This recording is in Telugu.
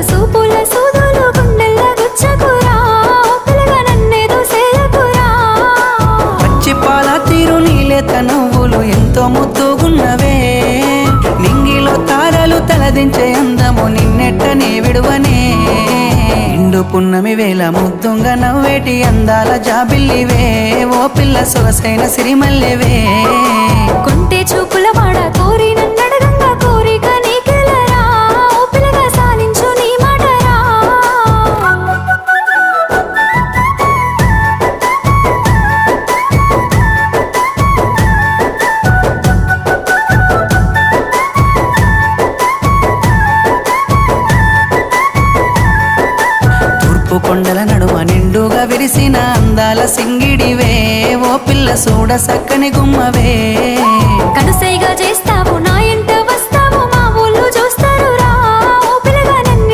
సూపులు సూపుల సూదులు గుండెల్ల గుచ్చకురా పిల్లగా నన్నేదో సేయకురా పచ్చి పాల తీరు నీలేత నవ్వులు ఎంతో ముద్దుగున్నవే నింగిలో తారలు తలదించే అందము నిన్నెట్టనే విడువనే ఇండు పున్నమి వేళ ముద్దుంగా నవ్వేటి అందాల జాబిల్లివే ఓ పిల్ల సొగసైన సిరిమల్లెవే కొంటే చూపుల వాడ కోరి నన్నడగంగా కోరిక నీకెలరా ఓ పిల్లగా సాలించు నీ మాటరా తూర్పు కొండల నడుమ నిండుగా విరిసిన అందాల సింగిడివే ఓ పిల్ల చూడ సక్కని గుమ్మవే కనుసైగా చేస్తా